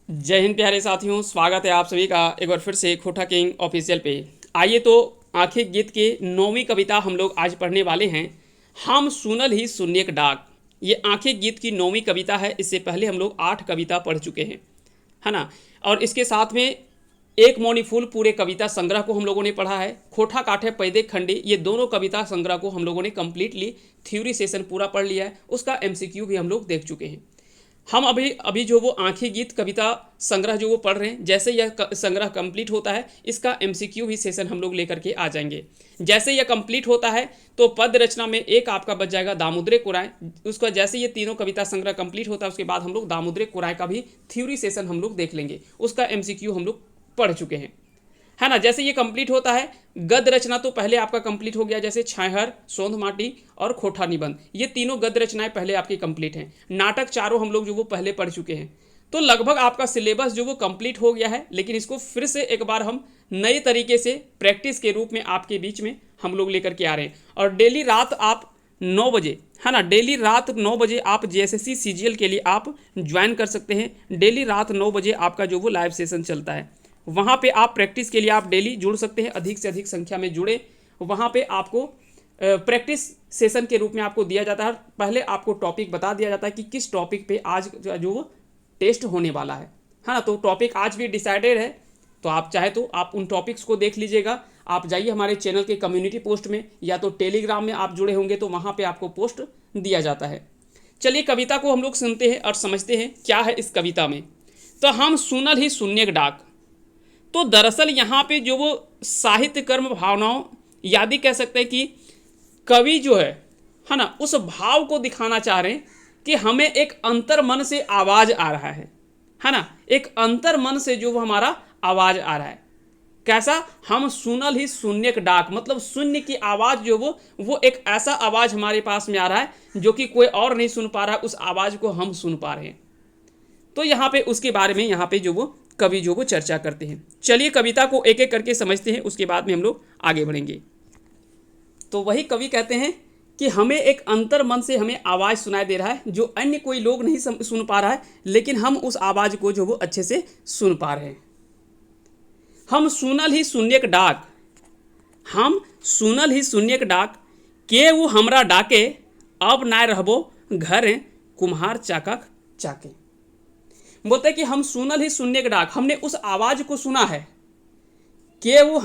जय हिंद प्यारे साथियों, स्वागत है आप सभी का एक बार फिर से खोटा किंग ऑफिशियल पे। आइए तो आंखें गीत के 9वीं कविता हम लोग आज पढ़ने वाले हैं। हम सुनल ही शून्यक डाक। ये आंखें गीत की 9वीं कविता है। इससे पहले हम लोग 8 कविता पढ़ चुके हैं, है ना। और इसके साथ में एक मौनी फूल पूरे कविता संग्रह को हम लोगों ने पढ़ा है। खोटा काठे पैदे खंडी, ये दोनों कविता संग्रह को हम लोगों ने कंप्लीटली थ्योरी सेशन पूरा पढ़ लिया है। उसका एमसीक्यू भी हम लोग देख चुके हैं। हम अभी अभी जो वो आंखें गीत कविता संग्रह जो वो पढ़ रहे हैं, जैसे यह संग्रह कंप्लीट होता है इसका एमसीक्यू भी सेशन हम लोग लेकर के आ जाएंगे। जैसे यह कंप्लीट होता है तो पद रचना में एक आपका बच जाएगा दामोदरे कुराय। उसका जैसे ये तीनों कविता संग्रह कंप्लीट होता है उसके बाद हम लोग दामोदरे कुराय का भी थ्योरी सेशन हम लोग देख लेंगे। उसका एमसीक्यू हम लोग पढ़ चुके हैं, है ना। जैसे ये कंप्लीट होता है, गद्य रचना तो पहले आपका कंप्लीट हो गया, जैसे छाहर, सोंध माटी और खोठा निबंध, ये तीनों गद्य रचनाएं पहले आपकी कंप्लीट हैं। नाटक चारों हम लोग जो वो पहले पढ़ चुके हैं। तो लगभग आपका सिलेबस जो वो कंप्लीट हो गया है, लेकिन इसको फिर से एक बार हम नए तरीके से प्रैक्टिस के रूप में आपके बीच में हम लोग लेकर के आ रहे हैं। और डेली रात आप 9 बजे, है ना, डेली रात 9 बजे आप जेएसएससी सीजीएल के लिए आप ज्वाइन कर सकते हैं। डेली रात 9 बजे आपका जो वो लाइव सेशन चलता है, वहाँ पे आप प्रैक्टिस के लिए आप डेली जुड़ सकते हैं। अधिक से अधिक संख्या में जुड़े। वहाँ पे आपको प्रैक्टिस सेशन के रूप में आपको दिया जाता है। पहले आपको टॉपिक बता दिया जाता है कि किस टॉपिक पे आज जो टेस्ट होने वाला है ना। तो टॉपिक आज भी डिसाइडेड है, तो आप चाहे तो आप उन टॉपिक्स को देख लीजिएगा। आप जाइए हमारे चैनल के कम्युनिटी पोस्ट में, या तो टेलीग्राम में आप जुड़े होंगे तो वहाँ पे आपको पोस्ट दिया जाता है। चलिए कविता को हम लोग सुनते हैं और समझते हैं क्या है इस कविता में। तो हम सुनल ही शून्यक डाक। तो दरअसल यहाँ पे जो वो साहित्य कर्म भावनाओं, यादी कह सकते हैं कि कवि जो है ना, उस भाव को दिखाना चाह रहे हैं कि हमें एक अंतर मन से आवाज आ रहा है ना। एक अंतर मन से जो वो हमारा आवाज आ रहा है। कैसा? हम सुनल ही शून्यक डाक, मतलब शून्य की आवाज जो वो एक ऐसा आवाज हमारे पास में आ रहा है जो कि कोई और नहीं सुन पा रहा है, उस आवाज को हम सुन पा रहे हैं। तो यहाँ पे उसके बारे में यहाँ पे जो वो कवि जो वो चर्चा करते हैं। चलिए कविता को एक एक करके समझते हैं, उसके बाद में हम लोग आगे बढ़ेंगे। तो वही कवि कहते हैं कि हमें एक अंतर मन से हमें आवाज़ सुनाई दे रहा है जो अन्य कोई लोग नहीं सुन पा रहा है, लेकिन हम उस आवाज़ को जो वो अच्छे से सुन पा रहे हैं। हम सुनल ही शून्यक डाक, हम सुनल ही शून्यक डाक, के वो हमरा डाके, अब ना रहबो घर कुम्हार चाकक चाके। बोलते कि हम सुनल ही शून्यक डाक, हमने उस आवाज को सुना है। के वो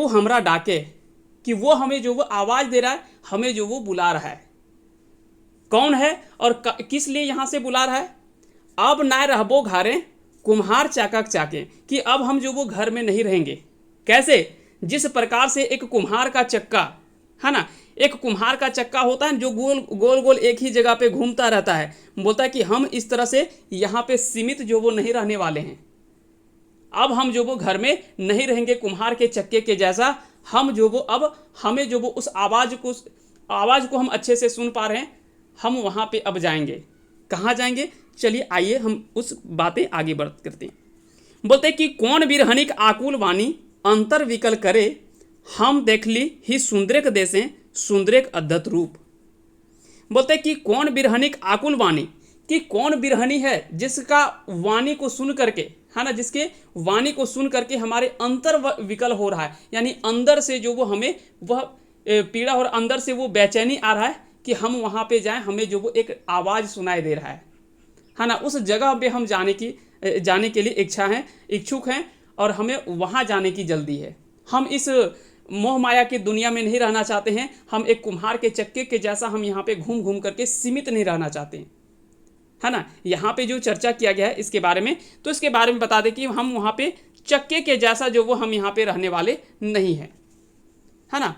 हमरा डाके, कि वो हमें जो वो आवाज दे रहा है, हमें जो वो बुला रहा है। कौन है और किस लिए यहां से बुला रहा है? अब ना रहबो घरे कुम्हार चाकक चाके, कि अब हम जो वो घर में नहीं रहेंगे। कैसे? जिस प्रकार से एक कुम्हार का चक्का, है ना, एक कुम्हार का चक्का होता है जो गोल गोल गोल एक ही जगह पे घूमता रहता है। बोलता है कि हम इस तरह से यहाँ पे सीमित जो वो नहीं रहने वाले हैं। अब हम जो वो घर में नहीं रहेंगे कुम्हार के चक्के के जैसा। हम जो वो अब हमें जो वो उस आवाज़ को हम अच्छे से सुन पा रहे हैं। हम वहाँ पे अब जाएंगे। कहाँ जाएंगे? चलिए आइए हम उस बातें आगे बढ़ करते हैं। बोलते कि कौन बिरहनिक आकुल वाणी अंतर विकल करे, हम देख ली ही सुंदरेक देशे सुंदरेक अद्भुत रूप। बोलते कि कौन बिरहनिक आकुल वाणी, कि कौन बिरहनी है जिसका वाणी को सुन करके, है ना, जिसके वाणी को सुन करके हमारे अंतर विकल हो रहा है, यानी अंदर से जो वो हमें वह पीड़ा और अंदर से वो बेचैनी आ रहा है कि हम वहाँ पे जाएं। हमें जो वो एक आवाज़ सुनाई दे रहा है ना। उस जगह पे हम जाने के लिए इच्छुक हैं और हमें वहाँ जाने की जल्दी है। हम इस मोह माया की दुनिया में नहीं रहना चाहते हैं। हम एक कुम्हार के चक्के के जैसा हम यहाँ पे घूम घूम करके सीमित नहीं रहना चाहते हैं, है ना। यहाँ पे जो चर्चा किया गया है इसके बारे में, तो इसके बारे में बता दें कि हम वहाँ पे चक्के के जैसा जो वो हम यहाँ पे रहने वाले नहीं हैं, है ना,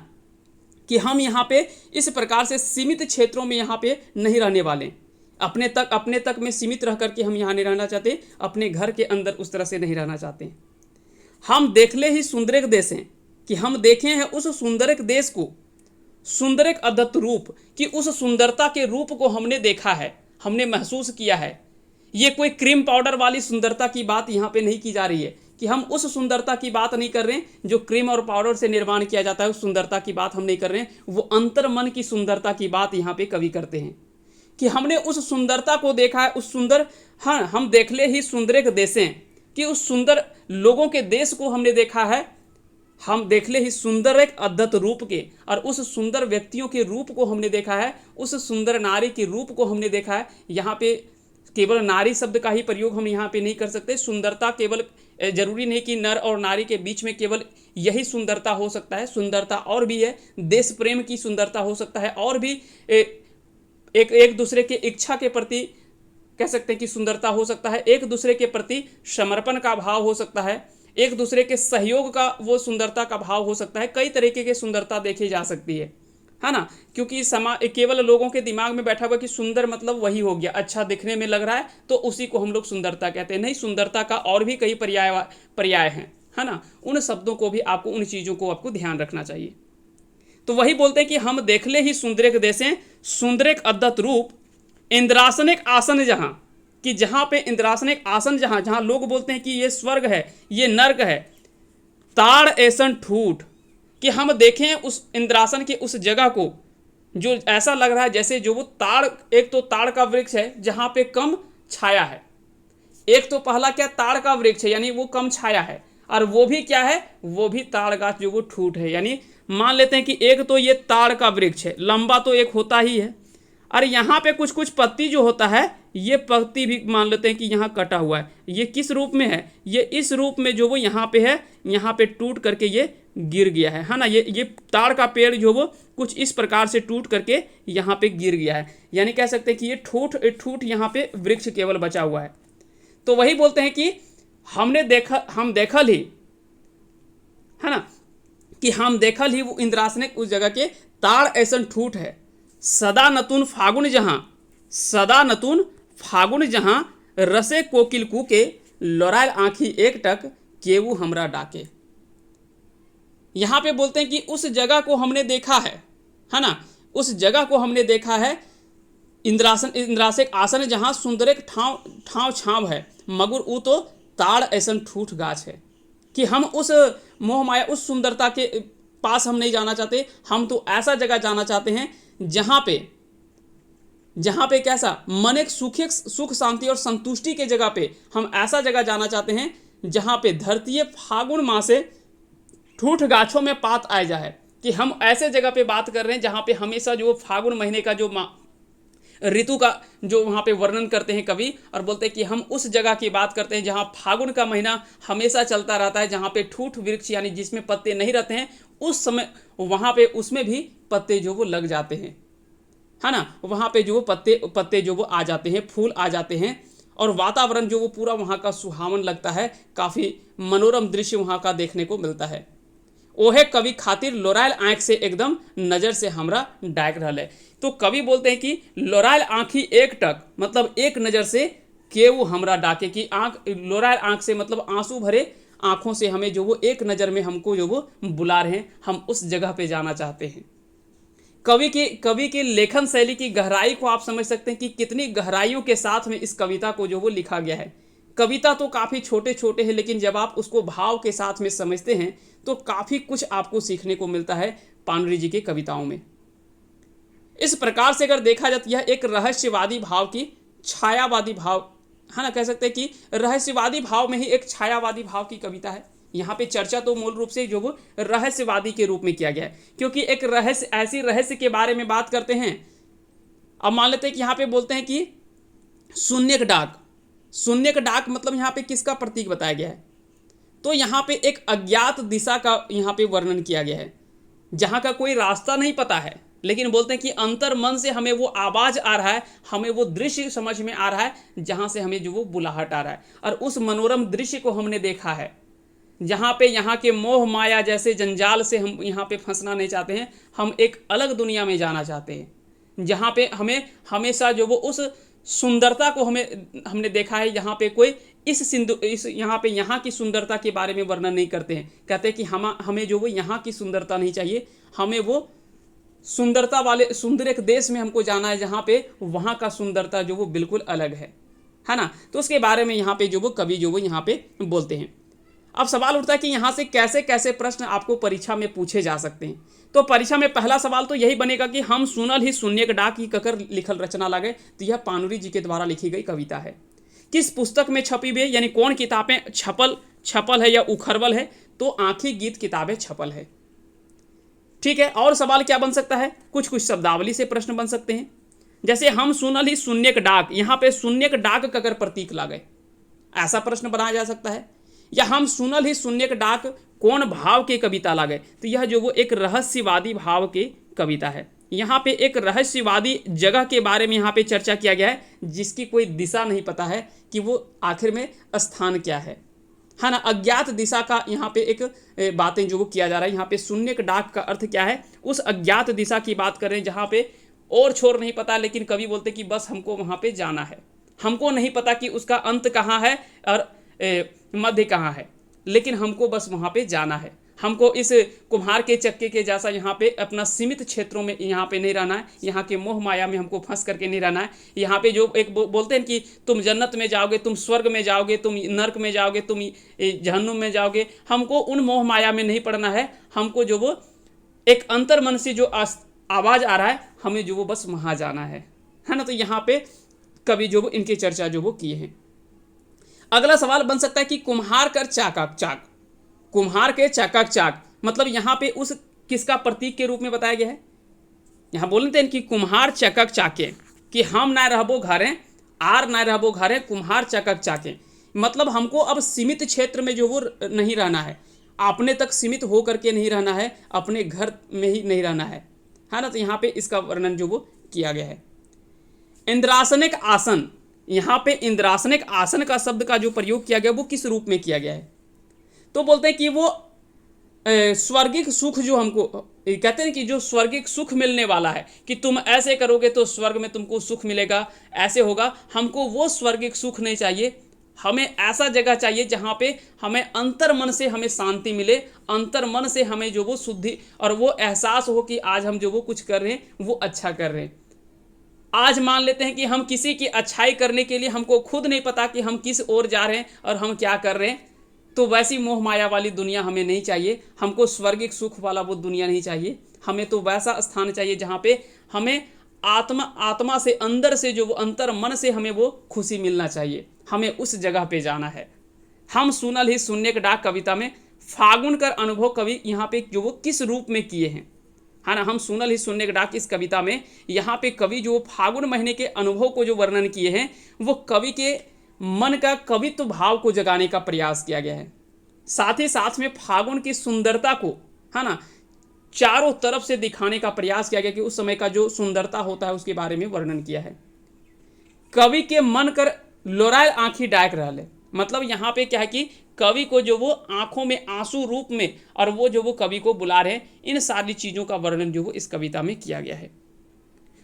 कि हम यहाँ पे इस प्रकार से सीमित क्षेत्रों में यहाँ पे नहीं रहने वाले। अपने तक में सीमित रह करके हम यहाँ नहीं रहना चाहते, अपने घर के अंदर उस तरह से नहीं रहना चाहते। हम देख ले ही सुंदरेक देश हैं, कि हम देखे हैं उस सुंदरक देश को, सुंदरक अद्भुत रूप, कि उस सुंदरता के रूप को हमने देखा है, हमने महसूस किया है। ये कोई क्रीम पाउडर वाली सुंदरता की बात यहाँ पे नहीं की जा रही है, कि हम उस सुंदरता की बात नहीं कर रहे हैं जो क्रीम और पाउडर से निर्माण किया जाता है। उस सुंदरता की बात हम नहीं कर रहे हैं, वो अंतर मन की सुंदरता की बात यहाँ पे कवि करते हैं कि हमने उस सुंदरता को देखा है, उस सुंदर, हाँ, हम देखले ही सुंदर के देशें, कि उस सुंदर लोगों के देश को हमने देखा है। हम देखले ही सुंदर एक अद्भुत रूप के, और उस सुंदर व्यक्तियों के रूप को हमने देखा है, उस सुंदर नारी के रूप को हमने देखा है। यहाँ पे केवल नारी शब्द का ही प्रयोग हम यहाँ पे नहीं कर सकते। सुंदरता केवल जरूरी नहीं कि नर और नारी के बीच में केवल यही सुंदरता हो सकता है, सुंदरता और भी है। देश प्रेम की सुंदरता हो सकता है, और भी एक दूसरे के इच्छा के प्रति कह सकते हैं कि सुंदरता हो सकता है, एक दूसरे के प्रति समर्पण का भाव हो सकता है, एक दूसरे के सहयोग का वो सुंदरता का भाव हो सकता है। कई तरीके की सुंदरता देखी जा सकती है ना। क्योंकि केवल लोगों के दिमाग में बैठा हुआ कि सुंदर मतलब वही हो गया, अच्छा दिखने में लग रहा है तो उसी को हम लोग सुंदरता कहते हैं। नहीं, सुंदरता का और भी कई पर्याय हैं, है ना। उन शब्दों को भी आपको, उन चीज़ों को आपको ध्यान रखना चाहिए। तो वही बोलते हैं कि हम देखले ही सुंदरेक देशें, सुंदरेक अद्भुत रूप, इंद्रासनिक आसन जहाँ, कि जहाँ पे इंद्रासनिक आसन, जहाँ जहाँ लोग बोलते हैं कि ये स्वर्ग है, ये नर्क है। ताड़ ऐसन ठूठ, कि हम देखें उस इंद्रासन की उस जगह को, जो ऐसा लग रहा है जैसे जो वो ताड़, एक तो ताड़ का वृक्ष है जहाँ पे कम छाया है। एक तो पहला क्या, ताड़ का वृक्ष है यानी वो कम छाया है, और वो भी क्या है, वो भी ताड़ गाछ जो वो ठूठ है। यानी मान लेते हैं कि एक तो ये ताड़ का वृक्ष है, लंबा तो एक होता ही है, और यहाँ पे कुछ कुछ पत्ती जो होता है, ये पत्ती भी मान लेते हैं कि यहाँ कटा हुआ है। ये किस रूप में है, ये इस रूप में जो वो यहाँ पे है, यहाँ पे टूट करके ये गिर गया है ना। ये ताड़ का पेड़ जो वो कुछ इस प्रकार से टूट करके यहाँ पे गिर गया है। यानी कह सकते हैं कि ये ठूठ यहाँ पे वृक्ष केवल बचा हुआ है। तो वही बोलते हैं कि हम देखल ही, है ना, कि हम देखल ही वो इंद्रासनिक उस जगह के ताड़ ऐसन ठूठ है। सदा नतुन फागुन जहाँ रसे कोकिल कूके, लोरायल आँखी एकटक केवू हमरा डाके। यहाँ पे बोलते हैं कि उस जगह को हमने देखा है ना, उस जगह को हमने देखा है, इंद्रासिक आसन जहाँ सुंदरेक ठाव छाव है, मगर ऊ तो ताड़ ऐसन ठूठ गाछ है। कि हम उस मोह माया, उस सुंदरता के पास हम नहीं जाना चाहते, हम तो ऐसा जगह जाना चाहते हैं जहाँ पे कैसा मन एक सुख शांति और संतुष्टि के जगह पे, हम ऐसा जगह जाना चाहते हैं जहाँ पे धरती फागुन माह से ठूठ गाछों में पात आए जाए। कि हम ऐसे जगह पे बात कर रहे हैं जहाँ पे हमेशा जो फागुन महीने का जो ऋतु का जो वहाँ पे वर्णन करते हैं कवि, और बोलते हैं कि हम उस जगह की बात करते हैं जहाँ फागुन का महीना हमेशा चलता रहता है, जहाँ पे ठूठ वृक्ष यानी जिसमें पत्ते नहीं रहते हैं, उस समय वहाँ पे उसमें भी पत्ते जो वो लग जाते हैं, है ना। वहाँ पे जो वो पत्ते जो वो आ जाते हैं, फूल आ जाते हैं, और वातावरण जो वो पूरा वहाँ का सुहावन लगता है, काफ़ी मनोरम दृश्य वहाँ का देखने को मिलता है। ओहे कवि खातिर लोरायल आँख से एकदम नज़र से हमरा डाक रहा है। तो कवि बोलते हैं कि लोरायल आँखी एकटक, मतलब एक नज़र से केवू हमरा डाके, की आँख, लोरायल आँख से मतलब आंसू भरे आँखों से हमें जो वो एक नज़र में हमको जो वो बुला रहे हैं, हम उस जगह पे जाना चाहते हैं। कवि की लेखन शैली की गहराई को आप समझ सकते हैं कि कितनी गहराइयों के साथ में इस कविता को जो वो लिखा गया है। कविता तो काफ़ी छोटे छोटे हैं, लेकिन जब आप उसको भाव के साथ में समझते हैं तो काफ़ी कुछ आपको सीखने को मिलता है पाणिनि जी की कविताओं में। इस प्रकार से अगर देखा जाए, यह एक रहस्यवादी भाव की छायावादी भाव, है ना, कह सकते हैं कि रहस्यवादी भाव में ही एक छायावादी भाव की कविता है। यहाँ पे चर्चा तो मूल रूप से जो वो रहस्यवादी के रूप में किया गया है, क्योंकि एक रहस्य, ऐसी रहस्य के बारे में बात करते हैं। अब मान लेते हैं कि यहाँ पे बोलते हैं कि शून्यक डाक मतलब यहाँ पे किसका प्रतीक बताया गया है, तो यहाँ पे एक अज्ञात दिशा का यहाँ पे वर्णन किया गया है, जहाँ का कोई रास्ता नहीं पता है, लेकिन बोलते हैं कि अंतर मन से हमें वो आवाज़ आ रहा है, हमें वो दृश्य समझ में आ रहा है, जहाँ से हमें जो वो बुलाहट आ रहा है, और उस मनोरम दृश्य को हमने देखा है, जहाँ पे यहाँ के मोह माया जैसे जंजाल से हम यहाँ पे फंसना नहीं चाहते हैं। हम एक अलग दुनिया में जाना चाहते हैं, जहाँ पे हमें हमेशा जो वो उस सुंदरता को हमने देखा है। यहाँ पे कोई यहाँ की सुंदरता के बारे में वर्णन नहीं करते हैं, कहते हैं कि हमें जो वो यहाँ की सुंदरता नहीं चाहिए, हमें वो सुंदरता वाले सुंदर एक देश में हमको जाना है, जहाँ पे वहाँ का सुंदरता जो वो बिल्कुल अलग है ना। तो उसके बारे में यहाँ पे जो वो कवि जो वो यहाँ पे बोलते हैं। अब सवाल उठता है कि यहाँ से कैसे कैसे प्रश्न आपको परीक्षा में पूछे जा सकते हैं। तो परीक्षा में पहला सवाल तो यही बनेगा कि हम सुनल ही शून्यक डाक की ककर लिखल रचना लागे। तो यह पानुरी जी के द्वारा लिखी गई कविता है। किस पुस्तक में छपी हुई है, यानी कौन किताबें छपल है या उखरबल है? तो आंखी गीत किताबें छपल है। ठीक है, और सवाल क्या बन सकता है? कुछ कुछ शब्दावली से प्रश्न बन सकते हैं, जैसे हम सुनल ही शून्यक डाक, यहाँ पे शून्यक डाक ककर प्रतीक लागे, ऐसा प्रश्न बनाया जा सकता है। या हम सुनल ही शून्यक डाक कौन भाव के कविता लागे? तो यह जो वो एक रहस्यवादी भाव की कविता है। यहाँ पे एक रहस्यवादी जगह के बारे में यहाँ पे चर्चा किया गया है, जिसकी कोई दिशा नहीं पता है कि वो आखिर में स्थान क्या है ना। अज्ञात दिशा का यहाँ पे एक बातें जो वो किया जा रहा है। यहाँ पे शून्यक डाक का अर्थ क्या है? उस अज्ञात दिशा की बात कर रहे हैं जहाँ पे और छोर नहीं पता, लेकिन कवि बोलते कि बस हमको वहाँ पे जाना है। हमको नहीं पता कि उसका अंत कहाँ है और मध्य कहाँ है, लेकिन हमको बस वहाँ पे जाना है। हमको इस कुम्हार के चक्के के जैसा यहाँ पे अपना सीमित क्षेत्रों में यहाँ पे नहीं रहना है। यहाँ के मोह माया में हमको फंस करके नहीं रहना है। यहाँ पे जो एक बोलते हैं कि तुम जन्नत में जाओगे, तुम स्वर्ग में जाओगे, तुम नर्क में जाओगे, तुम जहन्नुम में जाओगे, हमको उन मोह माया में नहीं पड़ना है। हमको जो वो एक अंतर मन से जो आवाज़ आ रहा है, हमें जो वो बस वहाँ जाना है ना। तो यहाँ पे कवि जो वो इनकी चर्चा जो वो किए हैं। अगला सवाल बन सकता है कि कुम्हार कर चाकक चाक, कुम्हार के चाकक चाक मतलब यहाँ पे उस किसका प्रतीक के रूप में बताया गया है? यहाँ बोलते हैं कि कुम्हार चकक चाके, कि हम ना रहबो घरे, आर ना रहबो घरे, कुम्हार चकक चाके। मतलब हमको अब सीमित क्षेत्र में जो वो नहीं रहना है, अपने तक सीमित हो करके नहीं रहना है, अपने घर में ही नहीं रहना है ना। तो यहाँ पे इसका वर्णन जो वो किया गया है। इंद्रासनिक आसन, यहाँ पे इंद्रासनिक आसन का शब्द का जो प्रयोग किया गया वो किस रूप में किया गया है? तो बोलते हैं कि वो स्वर्गिक सुख जो हमको कहते हैं कि जो स्वर्गिक सुख मिलने वाला है, कि तुम ऐसे करोगे तो स्वर्ग में तुमको सुख मिलेगा, ऐसे होगा। हमको वो स्वर्गिक सुख नहीं चाहिए, हमें ऐसा जगह चाहिए जहाँ पे हमें अंतर मन से हमें शांति मिले, अंतर मन से हमें जो वो शुद्धि और वो एहसास हो कि आज हम जो वो कुछ कर रहे हैं वो अच्छा कर रहे हैं। आज मान लेते हैं कि हम किसी की अच्छाई करने के लिए हमको खुद नहीं पता कि हम किस ओर जा रहे हैं और हम क्या कर रहे हैं। तो वैसी मोह माया वाली दुनिया हमें नहीं चाहिए। हमको स्वर्गिक सुख वाला वो दुनिया नहीं चाहिए। हमें तो वैसा स्थान चाहिए जहाँ पे हमें आत्मा से अंदर से जो वो अंतर मन से हमें वो खुशी मिलना चाहिए। हमें उस जगह पे जाना है। हम सुनल ही शून्यक डाक कविता में फागुन कर अनुभव कवि यहाँ पे जो वो किस रूप में किए हैं है ना। हम सुनल ही शून्यक डाक इस कविता में यहाँ पे कवि जो फागुन महीने के अनुभव को जो वर्णन किए हैं वो कवि के मन का कवित्व भाव को जगाने का प्रयास किया गया है। साथ ही साथ में फागुन की सुंदरता को है ना चारों तरफ से दिखाने का प्रयास किया गया कि उस समय का जो सुंदरता होता है उसके बारे में वर्णन किया है। कवि के मन कर लोरायल आंखी डाक रहले, मतलब यहाँ पे क्या है कि कवि को जो वो आंखों में आंसू रूप में और वो जो वो कवि को बुला रहे हैं, इन सारी चीज़ों का वर्णन जो वो इस कविता में किया गया है।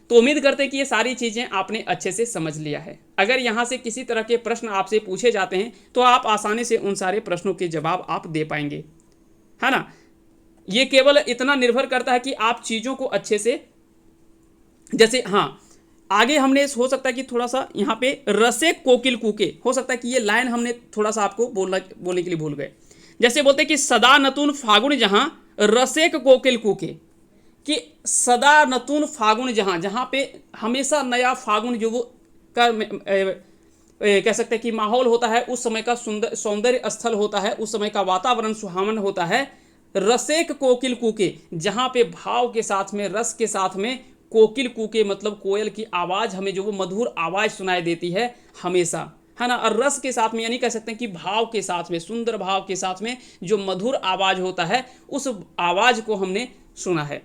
तो उम्मीद करते हैं कि ये सारी चीज़ें आपने अच्छे से समझ लिया है। अगर यहाँ से किसी तरह के प्रश्न आपसे पूछे जाते हैं तो आप आसानी से उन सारे प्रश्नों के जवाब आप दे पाएंगे, है ना। ये केवल इतना निर्भर करता है कि आप चीज़ों को अच्छे से, जैसे हाँ आगे हमने हो सकता है कि थोड़ा सा यहाँ पे रसे कोकिल कूके, हो सकता है कि ये लाइन हमने थोड़ा सा आपको बोलने के लिए भूल गए। जैसे बोलते हैं कि सदा नतून फागुन जहाँ रसेक कोकिल कूके, कि सदा नतून फागुन जहाँ, जहाँ पे हमेशा नया फागुन जो वो का कह सकते हैं कि माहौल होता है, उस समय का सौंदर्य स्थल होता है, उस समय का वातावरण सुहावन होता है। रसेक कोकिल कूके, जहाँ पे भाव के साथ में रस के साथ में कोकिल कूके मतलब कोयल की आवाज़, हमें जो वो मधुर आवाज़ सुनाई देती है हमेशा, है ना। और रस के साथ में यानी कह सकते हैं कि भाव के साथ में, सुंदर भाव के साथ में जो मधुर आवाज़ होता है उस आवाज़ को हमने सुना है।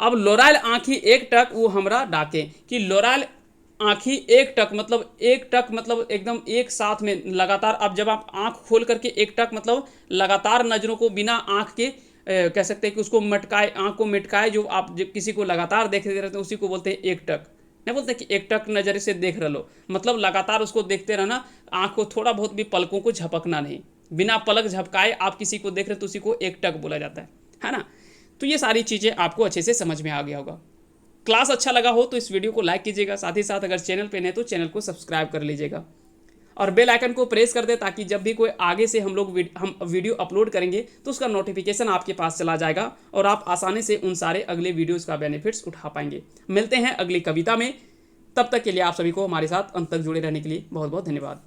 अब लोरायल आँखी एक टक वो हमरा डाके, कि लोरायल आँखी एक टक मतलब एकदम एक साथ में लगातार। अब जब आप आँख खोल करके एक टक मतलब लगातार नज़रों को बिना आँख के कह सकते हैं कि उसको मटकाए, आँख को मटकाए, जो आप जब किसी को लगातार देखते रहते हैं उसी को बोलते हैं एक टक। नहीं बोलते कि एक टक नज़र से देख रह लो, मतलब लगातार उसको देखते रहना, आँख को थोड़ा बहुत भी पलकों को झपकना नहीं, बिना पलक झपकाए आप किसी को देख रहे तो उसी को एक टक बोला जाता है ना। तो ये सारी चीज़ें आपको अच्छे से समझ में आ गया होगा। क्लास अच्छा लगा हो तो इस वीडियो को लाइक कीजिएगा, साथ ही साथ अगर चैनल पे नए तो चैनल को सब्सक्राइब कर लीजिएगा। और बेल आइकन को प्रेस कर दे ताकि जब भी कोई आगे से हम वीडियो अपलोड करेंगे तो उसका नोटिफिकेशन आपके पास चला जाएगा और आप आसानी से उन सारे अगले वीडियोज़ का बेनिफिट्स उठा पाएंगे। मिलते हैं अगली कविता में, तब तक के लिए आप सभी को हमारे साथ अंत तक जुड़े रहने के लिए बहुत बहुत धन्यवाद।